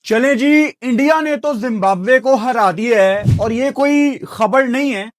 चले जी। इंडिया ने तो जिम्बाब्वे को हरा दिया है और ये कोई खबर नहीं है।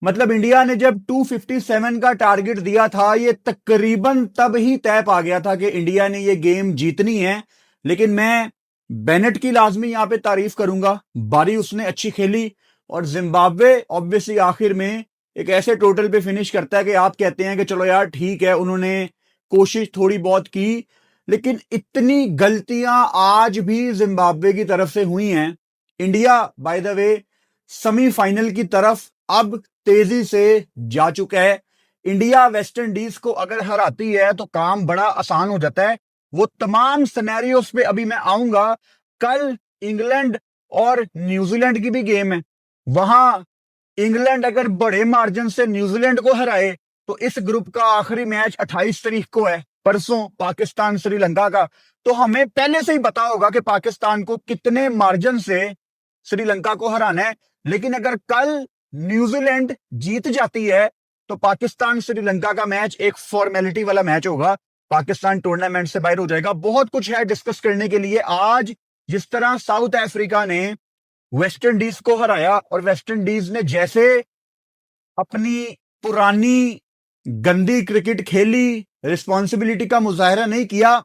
मतलब इंडिया ने जब 257 का टारगेट दिया था, ये तकरीबन तब ही तय पा गया था कि इंडिया ने ये गेम जीतनी है। लेकिन मैं बेनेट की लाजमी यहां पे तारीफ करूंगा, बारी उसने अच्छी खेली। और जिम्बाब्वे ऑब्वियसली आखिर में एक ऐसे टोटल पे फिनिश करता है कि आप कहते हैं कि चलो यार ठीक है, उन्होंने कोशिश थोड़ी बहुत की। लेकिन इतनी गलतियां आज भी जिम्बाब्वे की तरफ से हुई हैं। India by the way semifinal की तरफ अब तेजी से जा चुका है। इंडिया वेस्ट इंडीज को अगर हराती है तो काम बड़ा आसान हो जाता है। वो तमाम सिनेरियोस पे अभी मैं आऊंगा। कल इंग्लैंड और न्यूजीलैंड की भी गेम है। वहां इंग्लैंड अगर बड़े मार्जिन से न्यूजीलैंड को हराए तो इस ग्रुप का आखिरी मैच 28 तारीख को है, परसों, पाकिस्तान श्रीलंका का। तो हमें पहले से ही पता होगा कि पाकिस्तान को कितने मार्जिन से श्रीलंका को हराना है। लेकिन अगर कल न्यूजीलैंड जीत जाती है तो पाकिस्तान श्रीलंका का मैच एक फॉर्मेलिटी वाला मैच होगा। पाकिस्तान टूर्नामेंट से बाहर हो जाएगा। बहुत कुछ है डिस्कस करने के लिए आज। जिस तरह साउथ अफ्रीका ने वेस्ट इंडीज को हराया और वेस्ट इंडीज ने जैसे अपनी पुरानी गंदी क्रिकेट खेली, रिस्पॉन्सिबिलिटी का मुजाहरा नहीं किया।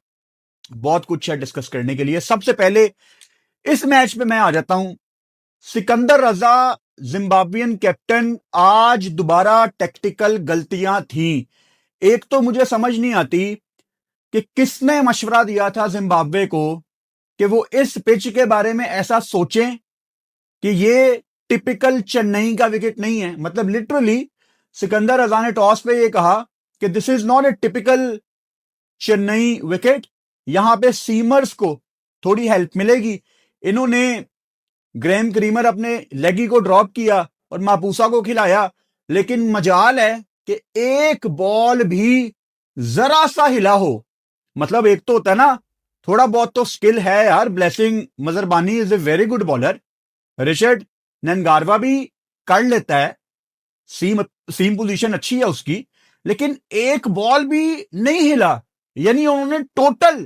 बहुत कुछ है डिस्कस करने के लिए। सबसे पहले इस मैच पे मैं आ जाता हूं। सिकंदर रजा जिम्बाब्वियन कैप्टन, आज दोबारा टेक्टिकल गलतियां थी। एक तो मुझे समझ नहीं आती कि किसने मशवरा दिया था जिम्बाब्वे को कि वो इस पिच के बारे में ऐसा सोचें कि ये टिपिकल चेन्नई का विकेट नहीं है। मतलब लिटरली सिकंदर रजा ने टॉस पे ये कहा कि this is not a typical Chennai wicket, यहां पे सीमर्स को थोड़ी हेल्प मिलेगी। इन्होंने ग्रेम क्रीमर अपने लेगी को ड्रॉप किया और मापूसा को खिलाया। लेकिन मजाल है कि एक बॉल भी जरा सा हिला हो। मतलब एक तो होता है ना, थोड़ा बहुत तो स्किल है यार। Blessing Muzarabani is a very good bowler. Richard Ngarava भी कर लेता है, सीम सीम पोजीशन अच्छी है उसकी। लेकिन एक बॉल भी नहीं हिला, यानी उन्होंने टोटल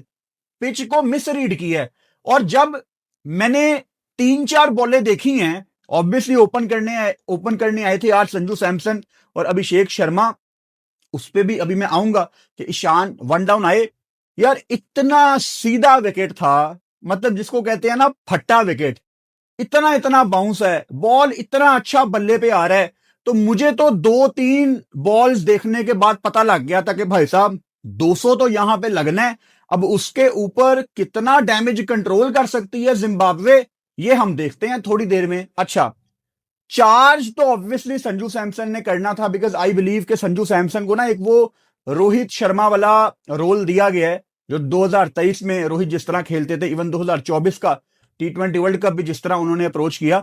पिच को मिस रीड किया है। और जब मैंने 3-4 बॉलें देखी हैं, ऑब्वियसली ओपन करने आए थे आज संजू सैमसन और अभिषेक शर्मा। उस पर भी अभी मैं आऊंगा कि ईशान वन डाउन आए। यार इतना सीधा विकेट था, मतलब जिसको कहते हैं ना फट्टा विकेट। इतना इतना बाउंस है, बॉल इतना अच्छा बल्ले पे आ रहा है। तो मुझे तो 2-3 बॉल्स देखने के बाद पता लग गया था कि भाई साहब 200 तो यहां पे लगना है। अब उसके ऊपर कितना डैमेज कंट्रोल कर सकती है जिम्बाब्वे, ये हम देखते हैं थोड़ी देर में। अच्छा, चार्ज तो ऑब्वियसली संजू सैमसन ने करना था, बिकॉज आई बिलीव कि संजू सैमसन को ना एक वो रोहित शर्मा वाला रोल दिया गया है, जो 2023 में रोहित जिस तरह खेलते थे, इवन 2024 का T20 वर्ल्ड कप भी जिस तरह उन्होंने अप्रोच किया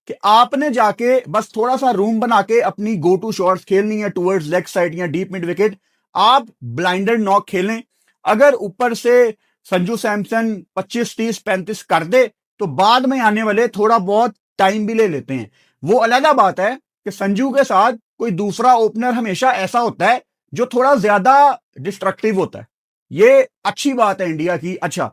कि आपने जाके बस थोड़ा सा रूम बना के अपनी गो टू शॉट्स खेलनी है टूवर्ड्स लेग साइड या डीप मिड विकेट। आप ब्लाइंडर नॉक खेलें। अगर ऊपर से संजू सैमसन 25, 30, 35 कर दे तो बाद में आने वाले थोड़ा बहुत टाइम भी ले लेते हैं। वो अलग बात है कि संजू के साथ कोई दूसरा ओपनर हमेशा ऐसा होता है जो थोड़ा ज्यादा डिस्ट्रक्टिव होता है। ये अच्छी बात है इंडिया की। अच्छा,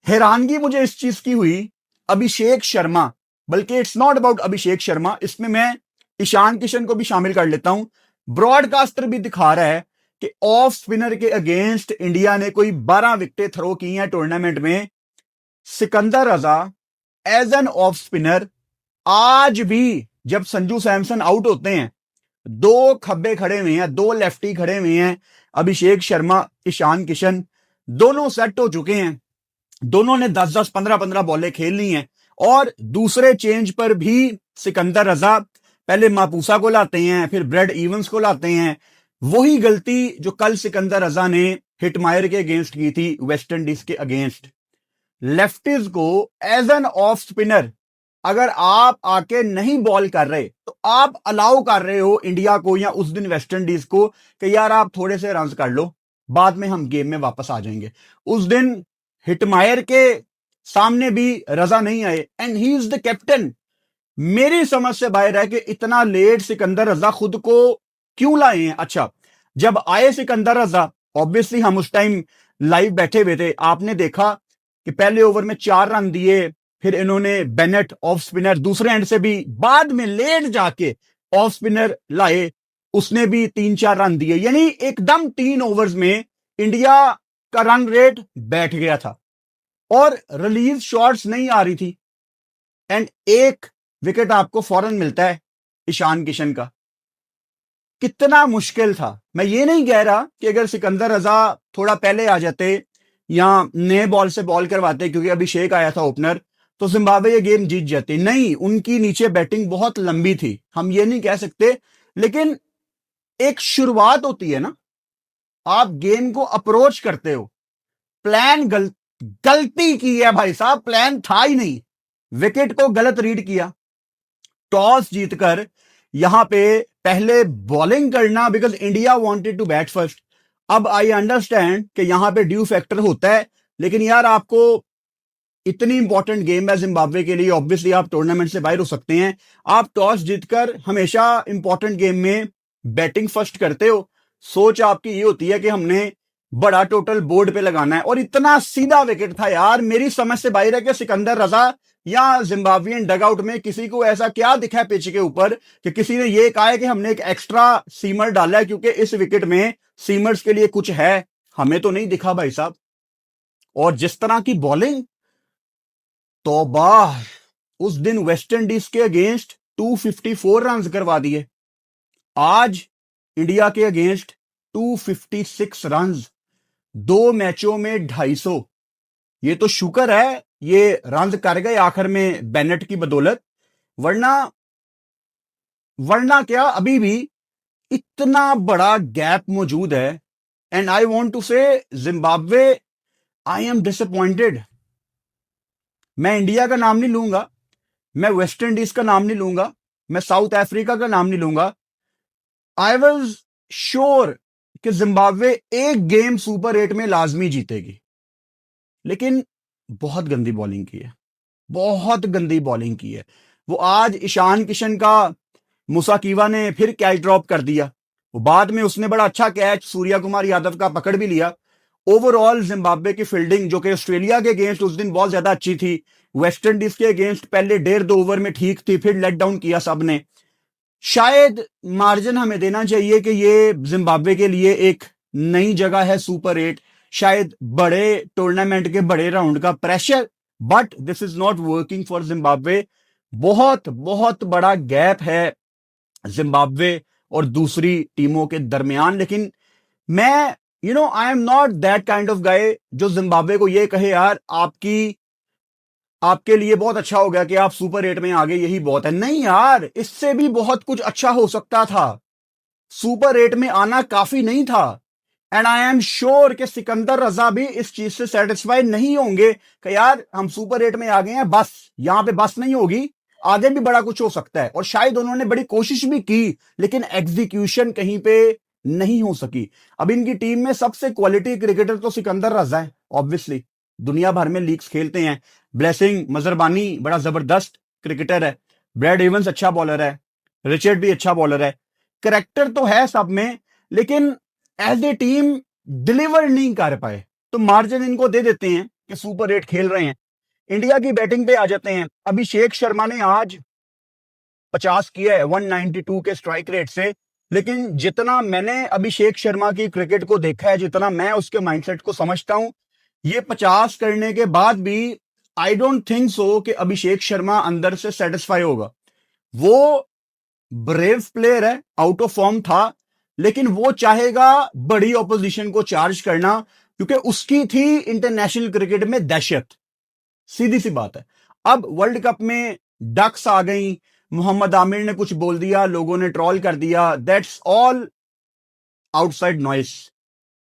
हैरानगी मुझे इस चीज की हुई, अभिषेक शर्मा, बल्कि it's not about Abhishek Sharma, इसमें मैं ईशान किशन को भी शामिल कर लेता हूं। ब्रॉडकास्टर भी दिखा रहा है कि ऑफ स्पिनर के अगेंस्ट इंडिया ने कोई 12 विकेटें थ्रो की हैं टूर्नामेंट में। सिकंदर रजा एज एन ऑफ स्पिनर, आज भी जब संजू सैमसन आउट होते हैं, 2 खब्बे खड़े हुए हैं, 2 लेफ्टी खड़े हुए हैं, अभिषेक शर्मा, ईशान किशन, दोनों सेट हो चुके हैं। दोनों ने 10-10, 15-15 बॉलें खेल ली हैं। और दूसरे चेंज पर भी सिकंदर रजा पहले मापूसा को लाते हैं, फिर ब्रेड इवंस को लाते हैं। वही गलती जो कल सिकंदर रजा ने हिटमायर के अगेंस्ट की थी, वेस्ट इंडीज के अगेंस्ट। लेफ्टिज को एज एन ऑफ स्पिनर अगर आप आके नहीं बॉल कर रहे तो आप अलाउ कर रहे हो इंडिया को या उस दिन वेस्ट इंडीज को कि यार आप थोड़े से रन कर लो, बाद में हम गेम में वापस आ जाएंगे। उस दिन हिटमायर के सामने भी रजा नहीं आए and he is the captain. मेरी समझ से बाहर है कि इतना लेट सिकंदर रजा खुद को क्यों लाए हैं। अच्छा, जब आए सिकंदर रजा, ऑब्वियसली हम उस टाइम लाइव बैठे हुए थे, आपने देखा कि पहले ओवर में 4 रन दिए, फिर इन्होंने बेनेट ऑफ स्पिनर दूसरे एंड से भी बाद में लेट जाके ऑफ स्पिनर लाए, उसने भी 3-4 रन दिए, यानी एकदम 3 ओवर्स में इंडिया का रन रेट बैठ गया था और रिलीज शॉट्स नहीं आ रही थी एंड एक विकेट आपको फौरन मिलता है ईशान किशन का। कितना मुश्किल था। मैं ये नहीं कह रहा कि अगर सिकंदर रजा थोड़ा पहले आ जाते या नए बॉल से बॉल करवाते, क्योंकि अभिषेक आया था ओपनर, तो जिम्बाब्वे ये गेम जीत जाती। नहीं, उनकी नीचे बैटिंग बहुत लंबी थी, हम ये नहीं कह सकते, लेकिन एक शुरुआत होती है ना, आप गेम को अप्रोच करते हो। प्लान गलती की है भाई साहब, प्लान था ही नहीं, विकेट को गलत रीड किया, टॉस जीतकर यहां पे पहले बॉलिंग करना, because India wanted to bat first. अब आई अंडरस्टैंड कि यहां पे ड्यू फैक्टर होता है, लेकिन यार आपको इतनी इंपॉर्टेंट गेम है जिम्बाब्वे के लिए, ऑब्वियसली आप टूर्नामेंट से बाहर हो सकते हैं, आप टॉस जीतकर हमेशा इंपॉर्टेंट गेम में बैटिंग फर्स्ट करते हो। सोच आपकी ये होती है कि हमने बड़ा टोटल बोर्ड पे लगाना है, और इतना सीधा विकेट था यार, मेरी समझ से बाहर है कि सिकंदर रजा या जिम्बाब्वियन डगआउट में किसी को ऐसा क्या दिखा है पिच के ऊपर कि किसी ने ये कहा है कि हमने एक एक्स्ट्रा सीमर डाला है क्योंकि इस विकेट में सीमर्स के लिए कुछ है। हमें तो नहीं दिखा भाई साहब। और जिस तरह की बॉलिंग, तौबा, उस दिन वेस्ट इंडीज के अगेंस्ट 254 रन करवा दिए, आज इंडिया के अगेंस्ट 256 रन, 2 मैचों में 250। ये तो शुक्र है ये रन कर गए आखिर में बेनेट की बदौलत, वरना क्या अभी भी इतना बड़ा गैप मौजूद है। एंड आई वांट टू से जिम्बाब्वे, आई एम डिसअपॉइंटेड। मैं इंडिया का नाम नहीं लूंगा, मैं वेस्ट इंडीज का नाम नहीं लूंगा, मैं साउथ अफ्रीका का नाम नहीं लूंगा। आई वॉज श्योर कि जिम्बाब्वे एक गेम सुपर 8 में लाजमी जीतेगी, लेकिन बहुत गंदी बॉलिंग की है, बहुत गंदी बॉलिंग की है। वो आज ईशान किशन का मुसाकीवा ने फिर कैच ड्रॉप कर दिया, वो बाद में उसने बड़ा अच्छा कैच सूर्या कुमार यादव का पकड़ भी लिया। ओवरऑल जिम्बाब्वे की फील्डिंग, जो कि ऑस्ट्रेलिया के अगेंस्ट उस दिन बहुत ज्यादा अच्छी थी, वेस्ट इंडीज के अगेंस्ट पहले 1.5-2 ओवर में ठीक थी, फिर लेट डाउन किया सबने। शायद मार्जिन हमें देना चाहिए कि ये जिम्बाब्वे के लिए एक नई जगह है सुपर 8, शायद बड़े टूर्नामेंट के बड़े राउंड का pressure, but this is not working for Zimbabwe. बहुत बहुत बड़ा गैप है जिम्बाब्वे और दूसरी टीमों के दरमियान। लेकिन मैं I am not that kind of guy जो जिम्बाब्वे को ये कहे यार आपके लिए बहुत अच्छा हो गया कि आप सुपर 8 में आ गए, यही बहुत है। नहीं यार, इससे भी बहुत कुछ अच्छा हो सकता था, सुपर 8 में आना काफी नहीं था। एंड आई एम श्योर कि सिकंदर रजा भी इस चीज से सेटिस्फाई नहीं होंगे कि यार हम सुपर 8 में आ गए हैं, बस यहां पे बस नहीं होगी, आगे भी बड़ा कुछ हो सकता है। और शायद उन्होंने बड़ी कोशिश भी की, लेकिन एग्जीक्यूशन कहीं पे नहीं हो सकी। अब इनकी टीम में सबसे क्वालिटी क्रिकेटर तो सिकंदर रजा है, ऑब्वियसली दुनिया भर में लीग्स खेलते हैं। ब्लेसिंग मजरबानी बड़ा जबरदस्त क्रिकेटर है, ब्रैड इवंस अच्छा बॉलर है, रिचर्ड भी अच्छा बॉलर है, करेक्टर तो है सब में, लेकिन एज ए टीम डिलीवर नहीं कर पाए। तो मार्जिन इनको दे देते हैं कि सुपर 8 खेल रहे हैं। इंडिया की बैटिंग पे आ जाते हैं। अभिषेक शर्मा ने आज 50 किया है 192 के स्ट्राइक रेट से, लेकिन जितना मैंने अभिषेक शर्मा की क्रिकेट को देखा है, जितना मैं उसके माइंडसेट को समझता हूं, ये 50 करने के बाद भी आई डोंट थिंक सो कि अभिषेक शर्मा अंदर से सेटिस्फाई होगा। वो ब्रेव प्लेयर है, आउट ऑफ फॉर्म था, लेकिन वो चाहेगा बड़ी ऑपोजिशन को चार्ज करना, क्योंकि उसकी थी इंटरनेशनल क्रिकेट में दहशत, सीधी सी बात है। अब वर्ल्ड कप में डक्स आ गई, मोहम्मद आमिर ने कुछ बोल दिया, लोगों ने ट्रोल कर दिया, that's all outside noise.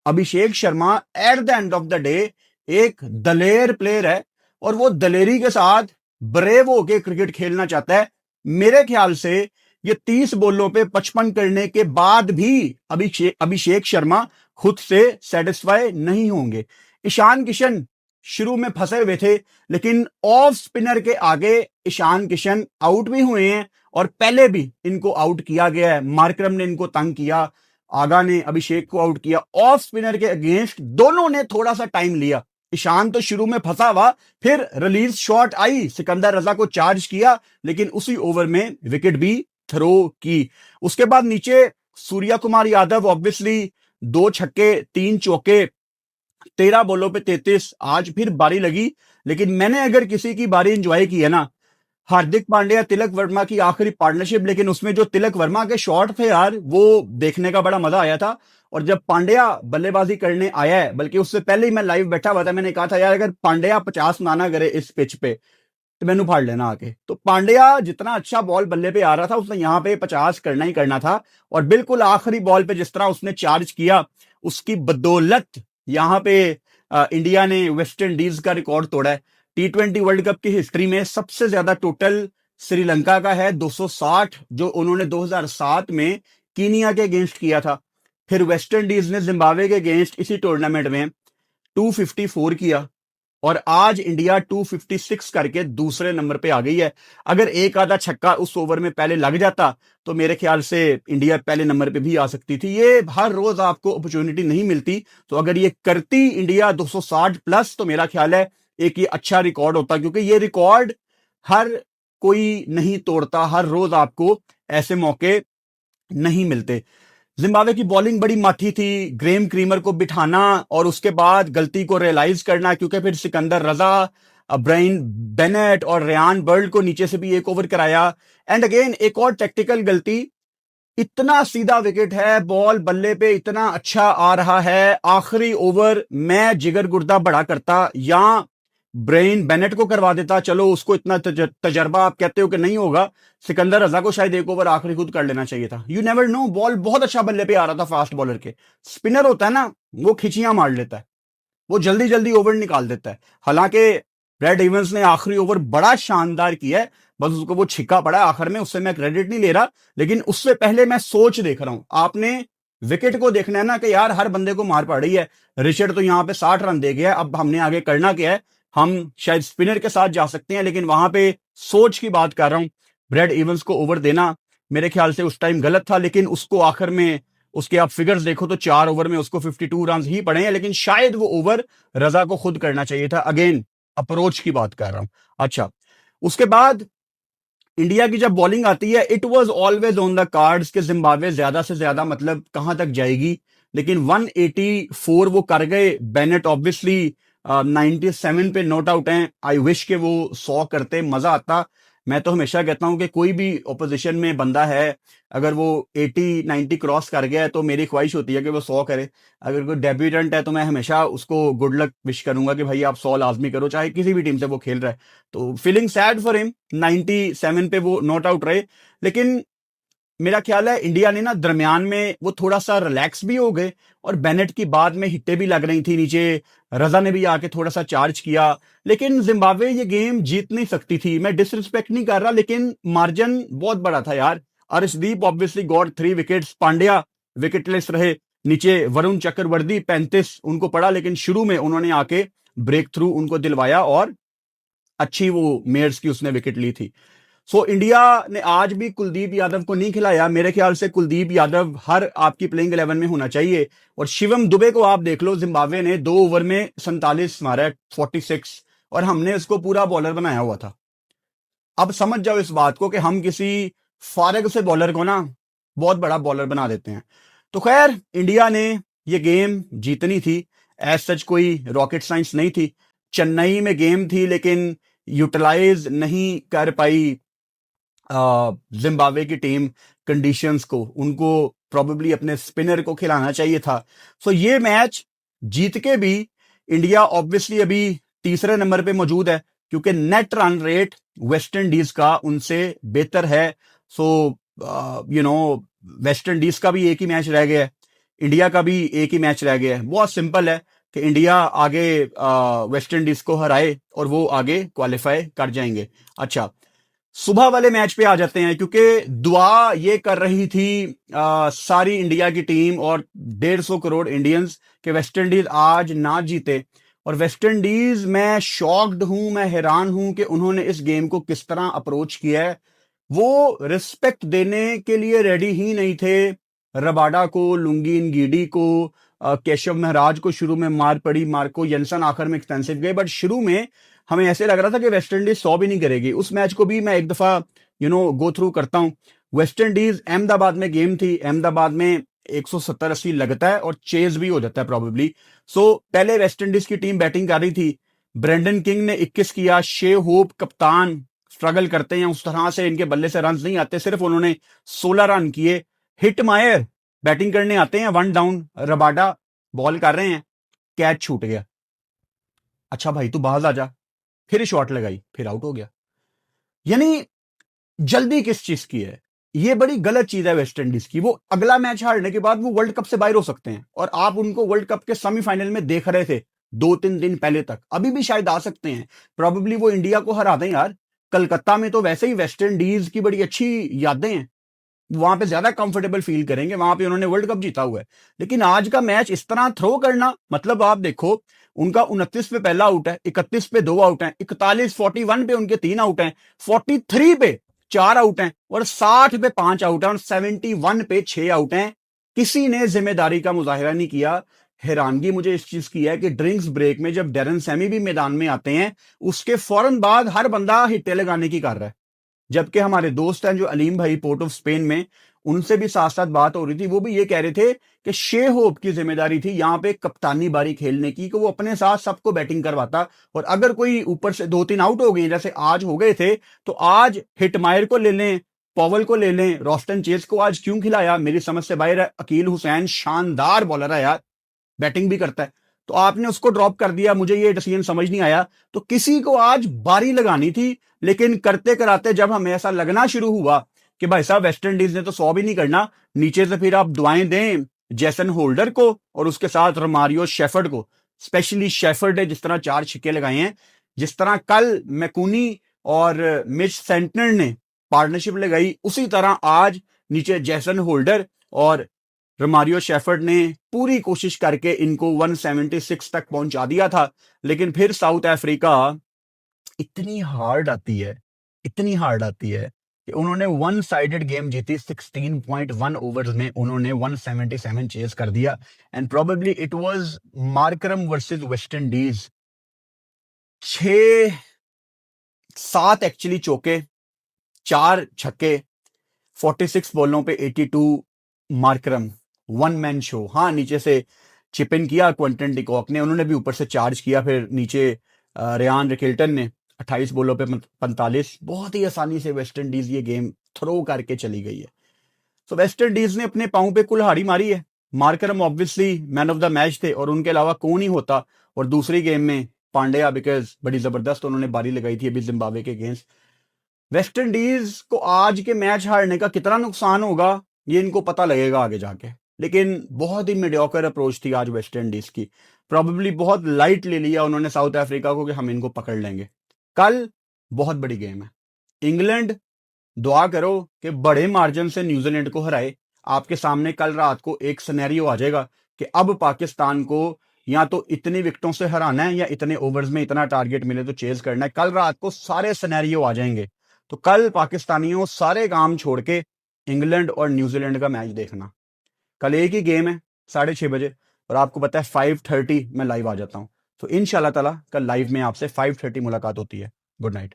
Abhishek Sharma at the end of the day एक दलेर प्लेयर है, और वो दलेरी के साथ ब्रेव होके क्रिकेट खेलना चाहता है। मेरे ख्याल से ये 30 बॉलों पे 55 करने के बाद भी अभिषेक शर्मा खुद से सेटिस्फाई नहीं होंगे। ईशान किशन शुरू में फंसे हुए थे, लेकिन ऑफ स्पिनर के आगे ईशान किशन आउट भी हुए हैं, और पहले भी इनको आउट किया गया है। मार्करम ने इनको तंग किया, आगा ने अभिषेक को आउट किया। ऑफ स्पिनर के अगेंस्ट दोनों ने थोड़ा सा टाइम लिया, ईशान तो शुरू में फंसा हुआ, फिर रिलीज शॉट आई, सिकंदर रजा को चार्ज किया, लेकिन उसी ओवर में विकेट भी थ्रो की। उसके बाद नीचे सूर्या कुमार यादव ऑब्वियसली 2 छक्के 3 चौके, 13 बॉलों पे 33, आज फिर बारी लगी। लेकिन मैंने अगर किसी की बारी एंजॉय की है ना, हार्दिक पांड्या तिलक वर्मा की आखिरी पार्टनरशिप, लेकिन उसमें जो तिलक वर्मा के शॉट थे यार, वो देखने का बड़ा मजा आया था। और जब पांड्या बल्लेबाजी करने आया है, बल्कि उससे पहले ही मैं लाइव बैठा हुआ था, मैंने कहा था यार अगर पांड्या 50 ना करे इस पिच पे तो मैनू फाड़ लेना आके। तो पांड्या जितना अच्छा बॉल बल्ले पे आ रहा था, उसने यहां पे 50 करना ही करना था। और बिल्कुल आखिरी बॉल पे जिस तरह उसने चार्ज किया, उसकी बदौलत यहां पे इंडिया ने वेस्ट इंडीज का रिकॉर्ड तोड़ा है। T20 वर्ल्ड कप की हिस्ट्री में सबसे ज्यादा टोटल श्रीलंका का है 260, जो उन्होंने 2007 में कीनिया के अगेंस्ट किया था। फिर वेस्ट इंडीज ने जिम्बाब्वे के अगेंस्ट इसी टूर्नामेंट में 254 किया, और आज इंडिया 256 करके दूसरे नंबर पे आ गई है। अगर एक आधा छक्का उस ओवर में पहले लग जाता तो मेरे ख्याल से इंडिया पहले नंबर पे भी आ सकती थी। ये हर रोज आपको अपॉर्चुनिटी नहीं मिलती, तो अगर ये करती इंडिया 260 प्लस, तो मेरा ख्याल है एक ये अच्छा रिकॉर्ड होता, क्योंकि ये रिकॉर्ड हर कोई नहीं तोड़ता, हर रोज आपको ऐसे मौके नहीं मिलते। जिम्बाब्वे की बॉलिंग बड़ी माठी थी, ग्रेम क्रीमर को बिठाना और उसके बाद गलती को रियलाइज करना, क्योंकि फिर सिकंदर रजा, ब्राइन बेनेट और रेयान बर्ड को नीचे से भी एक ओवर कराया। एंड अगेन एक और टेक्टिकल गलती, इतना सीधा विकेट है, बॉल बल्ले पे इतना अच्छा आ रहा है, आखिरी ओवर मैं जिगर गुर्दा बड़ा करता या ब्रेन बेनेट को करवा देता। चलो उसको इतना तजर्बा आप कहते हो कि नहीं होगा, सिकंदर रजा को शायद एक ओवर आखिरी खुद कर लेना चाहिए था। यू नेवर नो, बॉल बहुत अच्छा बल्ले पे आ रहा था फास्ट बॉलर के। स्पिनर होता है ना, वो खिचियां मार लेता है, वो जल्दी जल्दी ओवर निकाल देता है। हालांकि ब्रैड इवंस ने आखिरी ओवर बड़ा शानदार किया है, बस उसको वो छिक्का पड़ा आखिर में, उससे मैं क्रेडिट नहीं ले रहा। लेकिन उससे पहले मैं सोच देख रहा हूं, आपने विकेट को देखना है ना कि यार हर बंदे को मार पड़ रही है। रिचर्ड तो यहां पे 60 रन दे गया, अब हमने आगे करना क्या है, हम शायद स्पिनर के साथ जा सकते हैं, लेकिन वहां पे सोच की बात कर रहा हूं। ब्रैड इवंस को ओवर देना मेरे ख्याल से उस टाइम गलत था, लेकिन उसको आखिर में उसके आप फिगर्स देखो तो 4 ओवर में उसको 52 रन ही पड़े हैं, लेकिन शायद वो ओवर रजा को खुद करना चाहिए था। अगेन अप्रोच की बात कर रहा हूं। अच्छा, उसके बाद इंडिया की जब बॉलिंग आती है, it was always on the cards कि जिम्बाब्वे ज्यादा से ज्यादा मतलब कहां तक जाएगी, लेकिन 184 वो कर गए। बेनेट ऑब्वियसली 97 पे नोट आउट हैं, आई विश के वो 100 करते, मजा आता। मैं तो हमेशा कहता हूं कि कोई भी ऑपोजिशन में बंदा है, अगर वो 80-90 क्रॉस कर गया है तो मेरी ख्वाहिश होती है कि वो 100 करे। अगर कोई डेब्यूटेंट है तो मैं हमेशा उसको गुड लक विश करूंगा कि भाई आप 100 लाजमी करो, चाहे किसी भी टीम से वो खेल रहा है। तो फीलिंग सैड फॉर हिम, 97 पे वो नॉट आउट रहे। लेकिन मेरा ख्याल है इंडिया ने ना दरमियान में वो थोड़ा सा रिलैक्स भी हो गए, और बेनेट की बाद में हिट्टे भी लग रही थी नीचे, रजा ने भी आके थोड़ा सा चार्ज किया। लेकिन जिम्बाब्वे ये गेम जीत नहीं सकती थी, मैं डिसरिस्पेक्ट नहीं कर रहा, लेकिन मार्जिन बहुत बड़ा था यार। Arshdeep obviously got 3 wickets, Pandya wicketless रहे, नीचे वरुण चक्रवर्ती 35 उनको पड़ा, लेकिन शुरू में उन्होंने आके ब्रेक थ्रू उनको दिलवाया और अच्छी वो मेयर्स की उसने विकेट ली थी। सो इंडिया ने आज भी कुलदीप यादव को नहीं खिलाया। मेरे ख्याल से कुलदीप यादव हर आपकी प्लेइंग 11 में होना चाहिए। और शिवम दुबे को आप देख लो, जिम्बाब्वे ने 2 ओवर में 47 मारा है, 46, और हमने उसको पूरा बॉलर बनाया हुआ था। अब समझ जाओ इस बात को कि हम किसी फारिग से बॉलर को ना बहुत बड़ा बॉलर बना देते हैं। तो खैर इंडिया ने ये गेम जीतनी थी, एज सच कोई रॉकेट साइंस नहीं थी। चेन्नई में गेम थी, लेकिन यूटिलाइज नहीं कर पाई जिम्बाब्वे की टीम कंडीशंस को, उनको प्रोबेबली अपने स्पिनर को खिलाना चाहिए था। सो ये मैच जीत के भी इंडिया ऑब्वियसली अभी तीसरे नंबर पे मौजूद है, क्योंकि net run rate West Indies का उनसे बेहतर है। सो वेस्ट इंडीज का भी एक ही मैच रह गया है, इंडिया का भी एक ही मैच रह गया है। बहुत सिंपल है कि इंडिया आगे वेस्ट इंडीज को हराए और वो आगे क्वालिफाई कर जाएंगे। अच्छा, सुबह वाले मैच पे आ जाते हैं, क्योंकि दुआ ये कर रही थी सारी इंडिया की टीम और 150 करोड़ इंडियंस के वेस्ट इंडीज आज ना जीते। और वेस्ट इंडीज, मैं शॉक्ड हूं, मैं हैरान हूं कि उन्होंने इस गेम को किस तरह अप्रोच किया है। वो रिस्पेक्ट देने के लिए रेडी ही नहीं थे रबाडा को, लुंगी नगीडी को, केशव महाराज को शुरू में मार पड़ी, मार्को यंसन आखिर में एक्सपेंसिव गए, बट शुरू में हमें ऐसे लग रहा था कि वेस्ट इंडीज 100 भी नहीं करेगी। उस मैच को भी मैं एक दफा गो थ्रू करता हूं। वेस्ट इंडीज अहमदाबाद में गेम थी, अहमदाबाद में 170-80 लगता है और चेज भी हो जाता है प्रॉबेबली। सो पहले वेस्ट इंडीज की टीम बैटिंग कर रही थी, ब्रेंडन किंग ने 21 किया, शे होप कप्तान स्ट्रगल करते हैं, उस तरह से इनके बल्ले से रन नहीं आते, सिर्फ उन्होंने 16 रन किए। हिटमायर बैटिंग करने आते हैं, 1 डाउन, रबाडा बॉल कर रहे हैं, कैच छूट गया। अच्छा भाई तू बाहर आ जा, फिर शॉट लगाई, फिर आउट हो गया। यानी जल्दी किस चीज की है, ये बड़ी गलत चीज है वेस्ट इंडीज की। वो अगला मैच हारने के बाद वो वर्ल्ड कप से बाहर हो सकते हैं, और आप उनको वर्ल्ड कप के सेमीफाइनल में देख रहे थे 2-3 दिन पहले तक, अभी भी शायद आ सकते हैं। प्रॉबेबली वो इंडिया को हरा दें यार। कलकत्ता में तो वैसे ही वेस्ट इंडीज की बड़ी अच्छी यादें हैं, वहां पे ज्यादा कंफर्टेबल फील करेंगे, वहां पे उन्होंने वर्ल्ड कप जीता हुआ है। लेकिन आज का मैच इस तरह थ्रो करना, मतलब आप देखो उनका 29 पे पहला आउट है, 31 पे 2 आउट है, 41 पे उनके 3 आउट हैं, 43 पे 4 आउट हैं, और 60 पे 5 आउट हैं, और 71 पे 6 आउट हैं। किसी ने जिम्मेदारी का मुजाहिरा नहीं किया। हैरानगी मुझे इस चीज की है कि ड्रिंक्स ब्रेक में जब डेरन सैमी भी मैदान में आते हैं, उसके फौरन बाद हर बंदा हिट्टे लगाने की कर रहा है। जबकि हमारे दोस्त हैं जो अलीम भाई पोर्ट ऑफ स्पेन में, उनसे भी साथ साथ बात हो रही थी, वो भी ये कह रहे थे कि शे होप की जिम्मेदारी थी यहां पे कप्तानी बारी खेलने की, कि वो अपने साथ सबको बैटिंग करवाता, और अगर कोई ऊपर से 2-3 आउट हो गए जैसे आज हो गए थे, तो आज हिटमायर को ले लें, पॉवल को ले लें, रॉस्टन चेज को आज क्यों खिलाया, मेरी समझ से बाहर है। अकील हुसैन शानदार बॉलर है यार, बैटिंग भी करता है, तो आपने उसको ड्रॉप कर दिया, मुझे ये डिसीजन समझ नहीं आया। तो किसी को आज बारी लगानी थी, लेकिन करते कराते जब हमें ऐसा लगना शुरू हुआ कि भाई साहब वेस्ट इंडीज ने तो 100 भी नहीं करना, नीचे से फिर आप दुआएं दें जैसन होल्डर को और उसके साथ रोमारियो शेफर्ड को। स्पेशली शेफर्ड ने जिस तरह 4 छक्के लगाए हैं, जिस तरह कल मैकूनी और मिच सेंटनर ने पार्टनरशिप लगाई, उसी तरह आज नीचे जैसन होल्डर और रोमारियो शेफर्ड ने पूरी कोशिश करके इनको 176 तक पहुंचा दिया था। लेकिन फिर साउथ अफ्रीका इतनी हार्ड आती है, इतनी हार्ड आती है कि उन्होंने वन साइडेड गेम जीती। 16.1 ओवर्स में उन्होंने 177 चेस कर दिया, and probably it was Markram versus West Indies. 6-7 actually चौके, 4 छक्के, 46 बॉलों पे 82, मार्करम 1 मैन शो। हाँ, नीचे से चिप इन किया क्विंटन डिकॉक ने, उन्होंने भी ऊपर से चार्ज किया, फिर नीचे रेयान रिकिल्टन ने 28 बॉलों पे 45। बहुत ही आसानी से वेस्ट इंडीज ये गेम थ्रो करके चली गई है। तो वेस्ट इंडीज ने अपने पांव पे कुल्हाड़ी मारी है। Markram obviously man of the match थे, और उनके अलावा कौन ही होता। और दूसरी गेम में पांड्या, बिकॉज बड़ी जबरदस्त उन्होंने बारी लगाई थी अभी जिम्बाब्वे के अगेंस्ट। वेस्ट इंडीज को आज के मैच हारने का कितना नुकसान होगा ये इनको पता लगेगा आगे जाके, लेकिन बहुत ही मीडियोकर अप्रोच थी आज वेस्ट इंडीज की। प्रॉबेबली बहुत लाइट ले लिया उन्होंने साउथ अफ्रीका को कि हम इनको पकड़ लेंगे। कल बहुत बड़ी गेम है। इंग्लैंड दुआ करो कि बड़े मार्जिन से न्यूजीलैंड को हराए। आपके सामने कल रात को एक सिनेरियो आ जाएगा कि अब पाकिस्तान को या तो इतनी विकेटों से हराना है या इतने ओवर्स में इतना टारगेट मिले तो चेज करना है। कल रात को सारे सिनेरियो आ जाएंगे। तो कल पाकिस्तानियों सारे काम छोड़ के इंग्लैंड और न्यूजीलैंड का मैच देखना। कल एक ही गेम है 6:30 बजे, और आपको पता है 5:30 मैं लाइव आ जाता हूं। तो इंशाल्लाह ताला कल लाइव में आपसे 5:30 मुलाकात होती है। Good night.